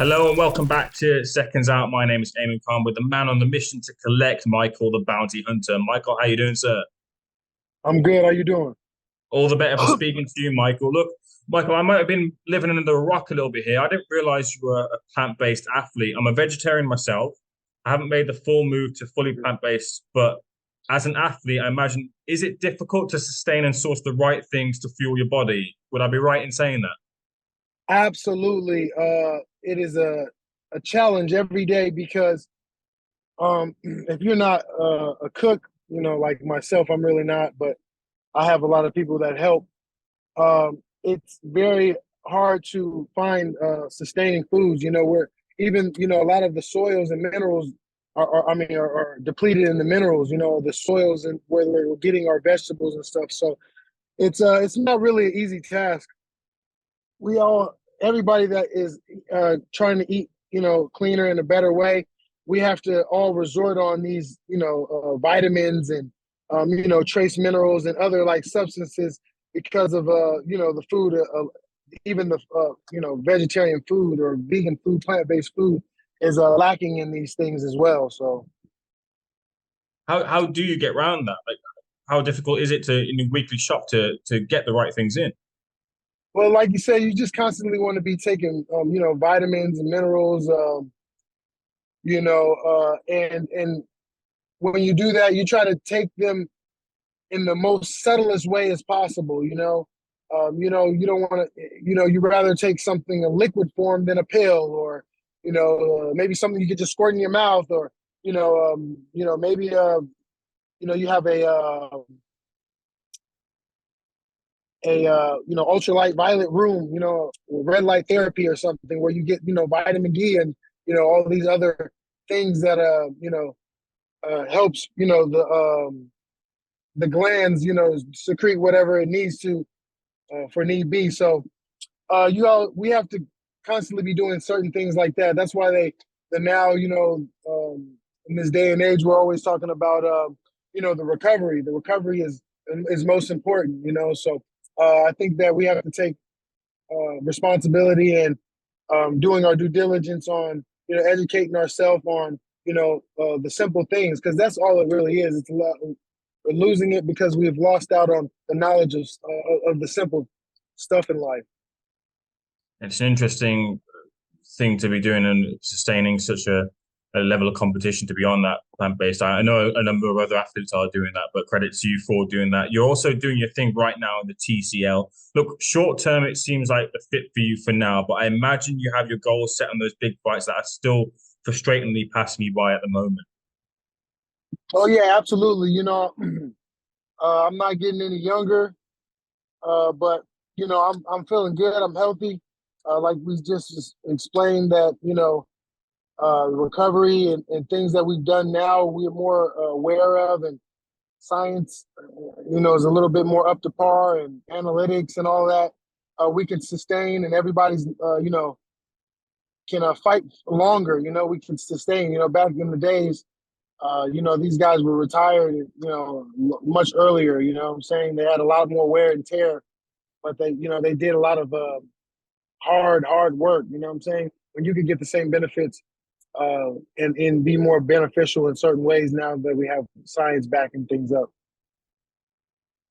Hello and welcome back to Seconds Out. My name is Ayman Khan with the man on the mission to collect Michael the Bounty Hunter. Michael, how you doing, sir? I'm good. How you doing? All the better for speaking to you, Michael. Look, Michael, I might have been living under a rock a little bit here. I didn't realize you were a plant-based athlete. I'm a vegetarian myself. I haven't made the full move to fully plant-based, but as an athlete, I imagine, is it difficult to sustain and source the right things to fuel your body? Would I be right in saying that? Absolutely. It is a challenge every day because if you're not a cook, like myself, I'm really not, but I have a lot of people that help. It's very hard to find sustaining foods. Where even a lot of the soils and minerals are depleted in the minerals. The soils and where we're getting our vegetables and stuff. So it's not really an easy task. Everybody that is trying to eat cleaner in a better way, we have to all resort on these vitamins and trace minerals and other like substances because of the food, even the vegetarian food or vegan food, plant-based food is lacking in these things as well. So How do you get around that? Like, how difficult is it to in a weekly shop to get the right things in? well, like you said, you just constantly want to be taking vitamins and minerals, and when you do that, you try to take them in the most subtlest way as possible. You don't want to. You rather take something in liquid form than a pill, or maybe something you could just squirt in your mouth, or maybe you have a ultralight violet room, red light therapy or something where you get vitamin D and all these other things that helps the glands secrete whatever it needs to for need be. So we have to constantly be doing certain things like that. That's why the now in this day and age we're always talking about the recovery. The recovery is most important. So I think that we have to take responsibility and doing our due diligence on educating ourselves on the simple things, because that's all it really is. It's a lot. We're losing it because we've lost out on the knowledge of the simple stuff in life. It's an interesting thing to be doing and sustaining such a level of competition to be on that plant-based diet. I know a number of other athletes are doing that, but credit to you for doing that. You're also doing your thing right now in the TCL. Look, short term, it seems like the fit for you for now, but I imagine you have your goals set on those big fights that are still frustratingly passing you by at the moment. Oh yeah, absolutely. I'm not getting any younger, but I'm feeling good. I'm healthy. Like we just explained that recovery and things that we've done now, we're more aware of, and science, is a little bit more up to par, and analytics and all that. We can sustain, and everybody's, can fight longer. We can sustain. Back in the days, these guys were retired, much earlier. What I'm saying, they had a lot more wear and tear, but they did a lot of hard work. What I'm saying, when you could get the same benefits and be more beneficial in certain ways now that we have science backing things up.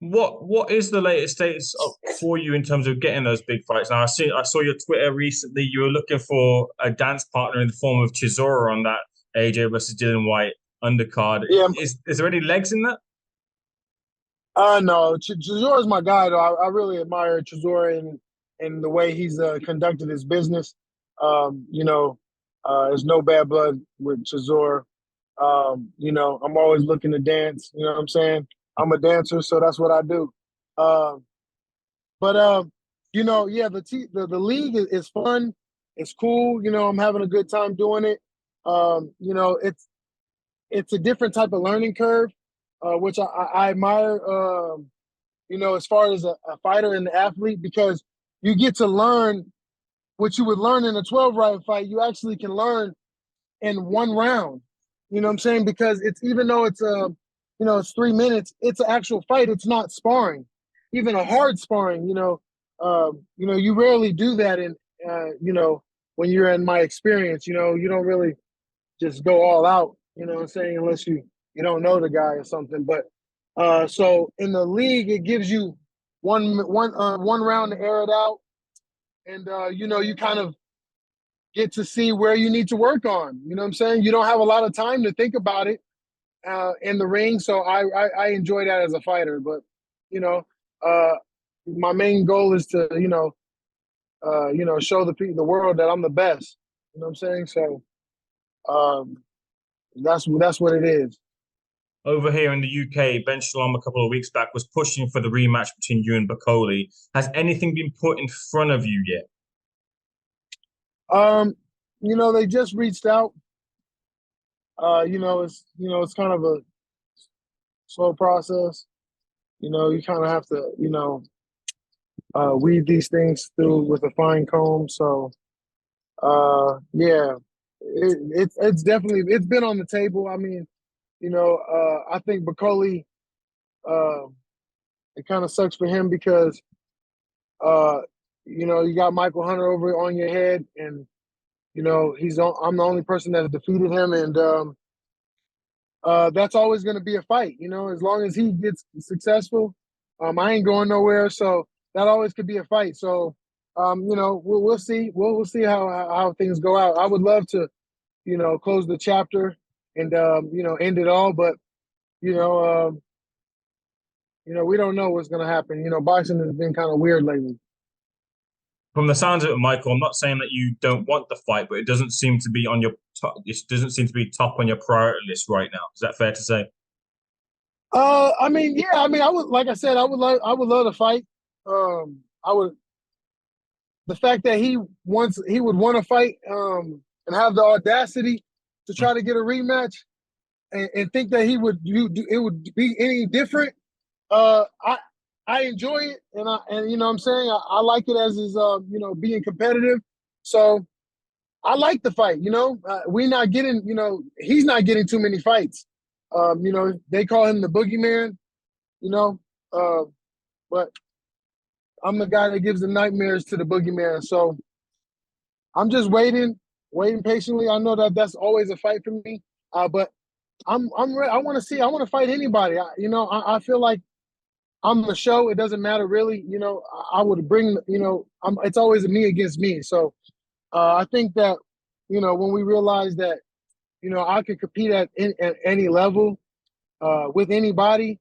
What is the latest status for you in terms of getting those big fights? Now, I saw your Twitter recently. You were looking for a dance partner in the form of Chisora on that AJ versus Dylan White undercard. Yeah, Is there any legs in that? no, Chisora is my guy. Though I really admire Chisora and the way he's conducted his business. There's no bad blood with Chisora. I'm always looking to dance. You know what I'm saying? I'm a dancer, so that's what I do. Uh, but yeah, the league is fun. It's cool. I'm having a good time doing it. It's a different type of learning curve, which I admire. As far as a fighter and the athlete, because you get to learn what you would learn in a 12 round fight. You actually can learn in one round. You know what I'm saying? Because it's, even though it's 3 minutes, it's an actual fight. It's not sparring, even a hard sparring. You rarely do that in when you're in my experience, you don't really just go all out, you know what I'm saying, unless you don't know the guy or something. But so in the league, it gives you one round to air it out, and you kind of get to see where you need to work on. You know what I'm saying? You don't have a lot of time to think about it in the ring, so I enjoy that as a fighter. But you know, uh, my main goal is to show the world that I'm the best. You know what I'm saying? So um, that's what it is. Over here in the UK, Ben Shalom a couple of weeks back was pushing for the rematch between you and Bacoli. Has anything been put in front of you yet? Um, they just reached out. It's kind of a slow process. You kind of have to weed these things through with a fine comb. So yeah, it's definitely it's been on the table. I mean, I think Bacoli, uh, it kind of sucks for him because uh, you got Michael Hunter over on your head, and I'm the only person that has defeated him, and that's always going to be a fight. As long as he gets successful, I ain't going nowhere. So that always could be a fight. So we'll see. We'll see how things go out. I would love to close the chapter and end it all, but you know we don't know what's going to happen. Boxing has been kind of weird lately. From the sounds of it, Michael, I'm not saying that you don't want the fight, but it doesn't seem to be on your top, it doesn't seem to be top on your priority list right now. Is that fair to say? I mean, yeah, I mean, like I said, I would love to fight. I would, the fact that he would want to fight, and have the audacity to try to get a rematch, and think that it would be any different. I enjoy it, and what I'm saying, I like it as is, being competitive. So I like the fight. We not getting, he's not getting too many fights. They call him the boogeyman. You know, uh, but I'm the guy that gives the nightmares to the boogeyman. So I'm just waiting patiently. I know that that's always a fight for me, but I'm ready. I want to see. I want to fight anybody. I feel like I'm the show. It doesn't matter really. I would bring. It's always a me against me. So I think that when we realize that I could compete at any level with anybody,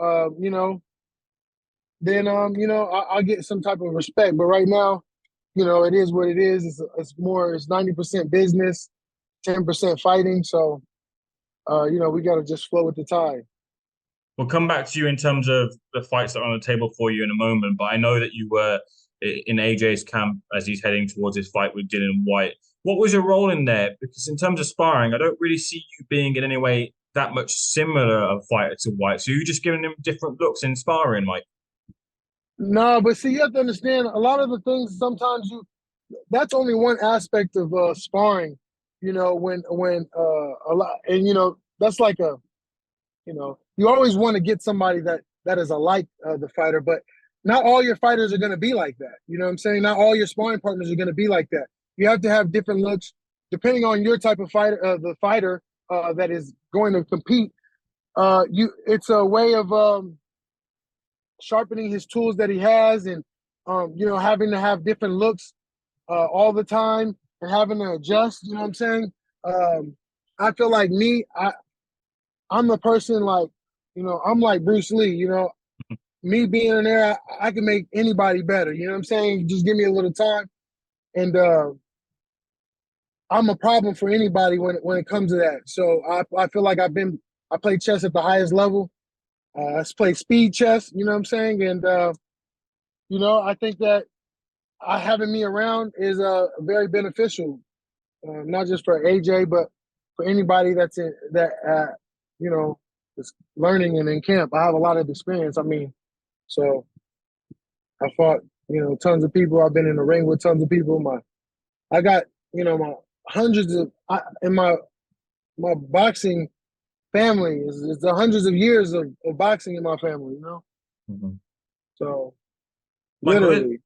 uh, you know, then I'll get some type of respect. But right now, it is what it is. It's 90% business, 10% fighting. So we got to just flow with the tide. We'll come back to you in terms of the fights that are on the table for you in a moment, but I know that you were in AJ's camp as he's heading towards his fight with Dylan White. What was your role in there? Because in terms of sparring, I don't really see you being in any way that much similar a fighter to White. So you're just giving him different looks in sparring, Mike. No, but see, you have to understand a lot of the things. Sometimes that's only one aspect of sparring. When a lot, and that's like you always want to get somebody that is alike the fighter, but not all your fighters are going to be like that. You know what I'm saying? Not all your sparring partners are going to be like that. You have to have different looks depending on your type of fighter, the fighter that is going to compete. It's a way of sharpening his tools that he has, and having to have different looks all the time and having to adjust. You know what I'm saying? I feel like I'm the person, like, I'm like Bruce Lee. Me being in there, I can make anybody better. You know what I'm saying? Just give me a little time, and I'm a problem for anybody when it comes to that. So I feel like I played chess at the highest level. I play speed chess. You know what I'm saying? And I think that having me around is very beneficial, not just for AJ, but for anybody that's in that is learning and in camp. I have a lot of experience. I mean, so I fought tons of people. I've been in the ring with tons of people. I got my hundreds of in my boxing family is the hundreds of years of boxing in my family. Mm-hmm. So Michael, literally.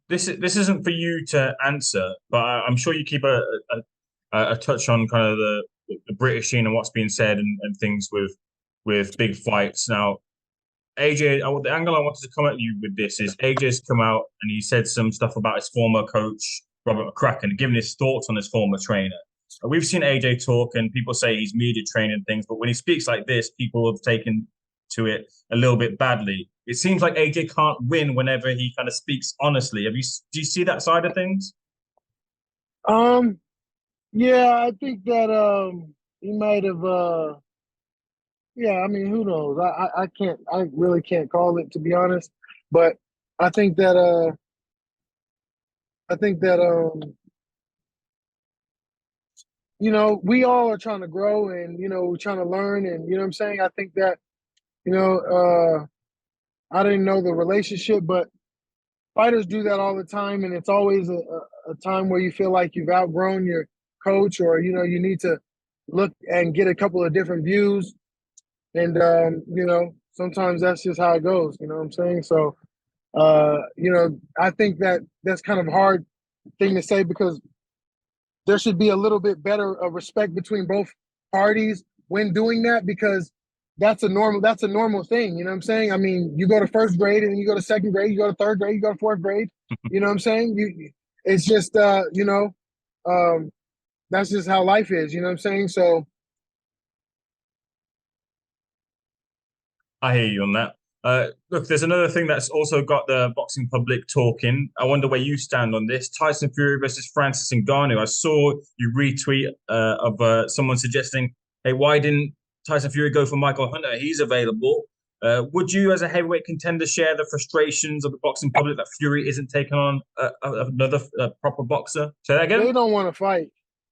this isn't for you to answer, but I'm sure you keep a touch on kind of the British scene and what's being said and things with big fights. Now, AJ, the angle I wanted to come at you with this is AJ's come out and he said some stuff about his former coach, Robert McCracken, giving his thoughts on his former trainer. We've seen AJ talk and people say he's media trained and things, but when he speaks like this, people have taken to it a little bit badly. It seems like AJ can't win whenever he kind of speaks honestly. Do you see that side of things? Um, yeah, I think that he might have yeah, I mean, who knows? I can't, I really can't call it, to be honest. But I think that I think that we all are trying to grow, and we're trying to learn, and you know what I'm saying? I think that, you know, I didn't know the relationship, but fighters do that all the time, and it's always a time where you feel like you've outgrown your coach, or you need to look and get a couple of different views. And sometimes that's just how it goes, you know what I'm saying? So I think that that's kind of a hard thing to say, because there should be a little bit better of respect between both parties when doing that, because that's a normal thing, you know what I'm saying? I mean, you go to first grade, and then you go to second grade, you go to third grade, you go to fourth grade, you know what I'm saying? It's just um that's just how life is, you know what I'm saying? So I hear you on that. Look, there's another thing that's also got the boxing public talking. I wonder where you stand on this. Tyson Fury versus Francis Ngannou. I saw you retweet of someone suggesting, hey, why didn't Tyson Fury go for Michael Hunter? He's available. Would you, as a heavyweight contender, share the frustrations of the boxing public that Fury isn't taking on another proper boxer? Say that again? they don't want to fight.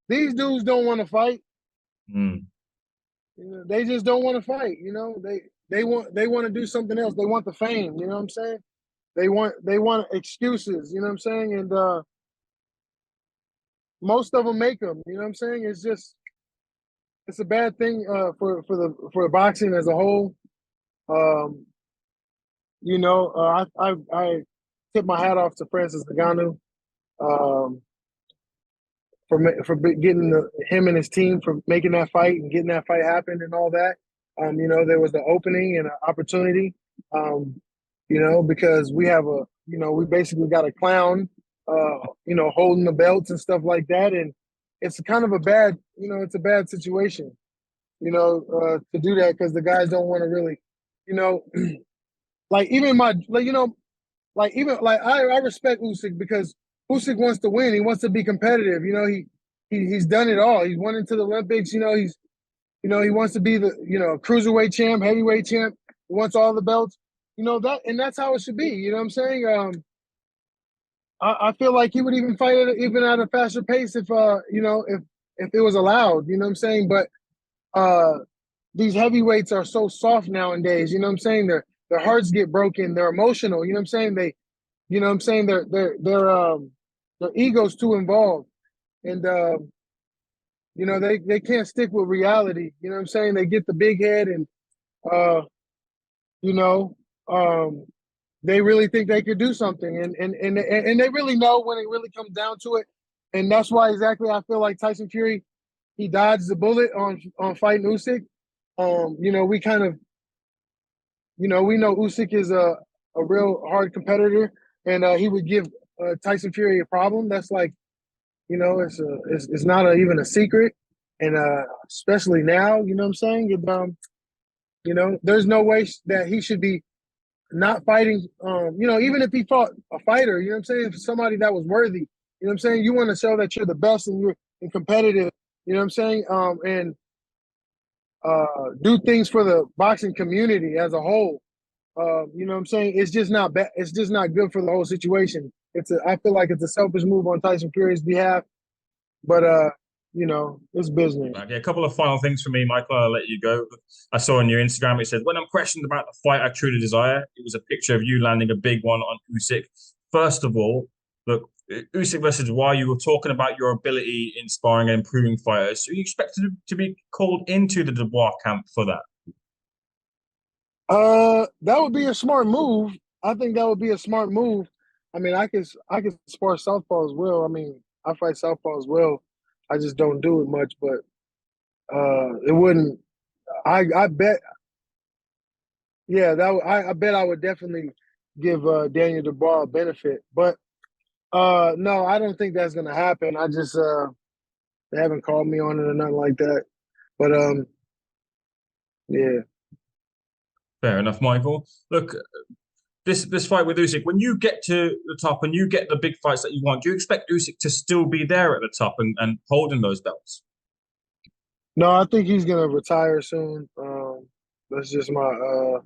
These dudes don't want to fight. Hmm. They just don't want to fight. They want to do something else. They want the fame. You know what I'm saying? They want excuses. You know what I'm saying? And most of them make them. You know what I'm saying? It's a bad thing for boxing as a whole. Um, I tip my hat off to Francis Ngannou, um, for getting him and his team, for making that fight and getting that fight happen and all that. There was the opening and an opportunity. Because we basically got a clown, holding the belts and stuff like that, and it's kind of it's a bad situation, to do that, because the guys don't want to really, you know, like even my, like even like I respect Usyk, because Usyk wants to win. He wants to be competitive. He's done it all. He's won into the Olympics. He wants to be the cruiserweight champ, heavyweight champ. He wants all the belts. And that's how it should be. You know what I'm saying? I feel like he would even fight even at a faster pace if it was allowed. You know what I'm saying? But uh, these heavyweights are so soft nowadays. You know what I'm saying? Their hearts get broken. They're emotional. You know what I'm saying? You know what I'm saying? Their ego's too involved, and they can't stick with reality. You know what I'm saying? They get the big head, and uh, you know, um, they really think they could do something, and they really know when it really comes down to it. And that's why exactly I feel like Tyson Fury, he dodged the bullet on fighting Usyk. We kind of, we know Usyk is a real hard competitor, and he would give Tyson Fury a problem. That's like, it's not even a secret, and especially now, you know what I'm saying? There's no way that he should be not fighting. Even if he fought a fighter, you know what I'm saying? If somebody that was worthy, you know what I'm saying? You want to show that you're the best and you're competitive, you know what I'm saying? And do things for the boxing community as a whole. You know what I'm saying? It's just not bad. It's just not good for the whole situation. I feel like it's a selfish move on Tyson Fury's behalf, but it's business. Yeah, a couple of final things for me, Michael. I'll let you go. I saw on your Instagram it said, "When I'm questioned about the fight I truly desire," it was a picture of you landing a big one on Usyk. First of all, look, Usyk versus why you were talking about your ability in sparring and improving fighters. So you expected to be called into the Dubois camp for that? That would be a smart move. I think that would be a smart move. I mean, I can spar southpaw as well. I mean, I fight southpaw as well. I just don't do it much, but it wouldn't. I bet. Yeah, I bet I would definitely give Daniel Dubois a benefit, but no, I don't think that's gonna happen. I just they haven't called me on it or nothing like that. But yeah. Fair enough, Michael. Look, this fight with Usyk, when you get to the top and you get the big fights that you want, do you expect Usyk to still be there at the top and holding those belts? No, I think he's gonna retire soon. That's just my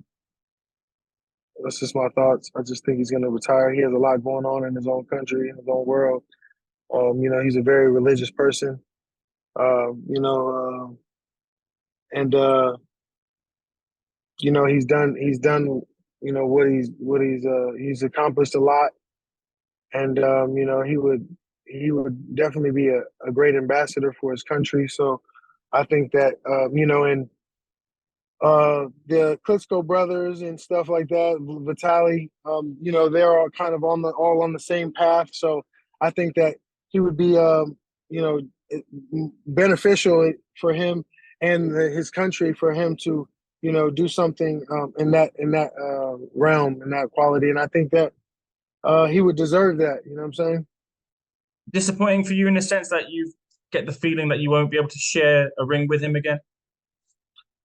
that's just my thoughts. I just think he's gonna retire. He has a lot going on in his own country, in his own world. He's a very religious person. And he's done he's accomplished a lot, and he would definitely be a great ambassador for his country. So I think that and the Klitschko brothers and stuff like that, Vitaly, they're all kind of all on the same path. So I think that he would be, you know, beneficial for him and his country for him to, do something in that realm, in that quality. And I think that he would deserve that. You know what I'm saying? Disappointing for you in the sense that you get the feeling that you won't be able to share a ring with him again?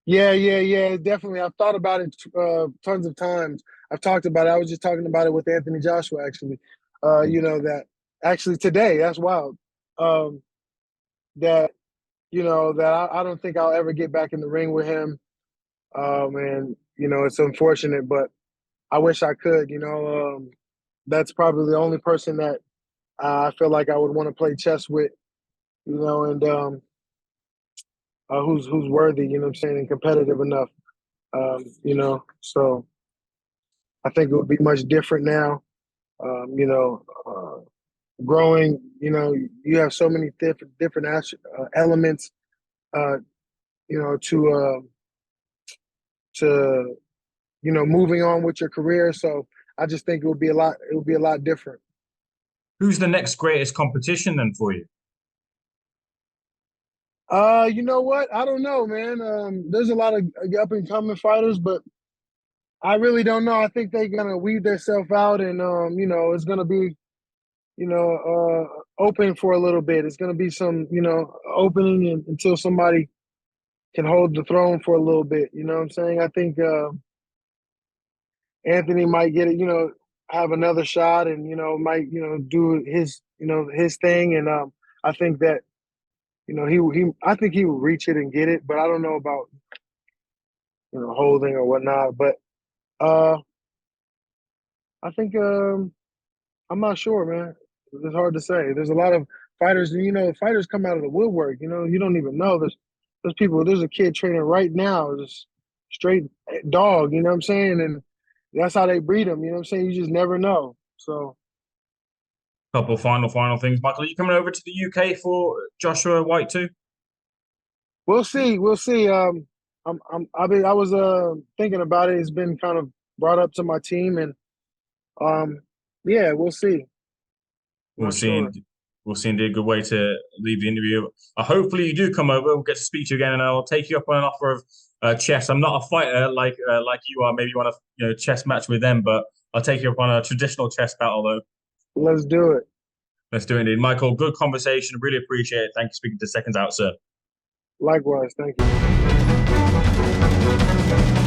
Yeah, yeah, yeah, definitely. I've thought about it tons of times. I've talked about it. I was just talking about it with Anthony Joshua, actually. That actually today, that's wild. Um, that, that I don't think I'll ever get back in the ring with him. And, it's unfortunate, but I wish I could. That's probably the only person that I feel like I would want to play chess with, and who's worthy, you know what I'm saying, and competitive enough. So I think it would be much different now. Growing, you have so many different elements, uh, to moving on with your career. So I just think it would be a lot. It would be a lot different. Who's the next greatest competition then for you? You know what? I don't know, man. There's a lot of up and coming fighters, but I really don't know. I think they're gonna weed themselves out, and it's gonna be open for a little bit. It's gonna be some opening until somebody can hold the throne for a little bit. You know what I'm saying? I think Anthony might get it. Have another shot, and might do his thing, and I think that I think he will reach it and get it, but I don't know about holding or whatnot. But uh, I think I'm not sure, man. It's hard to say. There's a lot of fighters, and fighters come out of the woodwork. You don't even know. There's people. There's a kid training right now, just straight dog. You know what I'm saying? And that's how they breed them. You know what I'm saying? You just never know. So Couple final things, Michael. Are you coming over to the UK for Joshua White too? we'll see. We'll see. I was thinking about it. It's been kind of brought up to my team, and um, yeah, we'll see. We'll Not see. sure. We'll see. Indeed, a good way to leave the interview. Hopefully, you do come over. We'll get to speak to you again, and I'll take you up on an offer of chess. I'm not a fighter like you are. Maybe you want a chess match with them, but I'll take you up on a traditional chess battle though. Let's do it. Let's do it, indeed. Michael, good conversation. Really appreciate it. Thank you for speaking to Seconds Out, sir. Likewise. Thank you.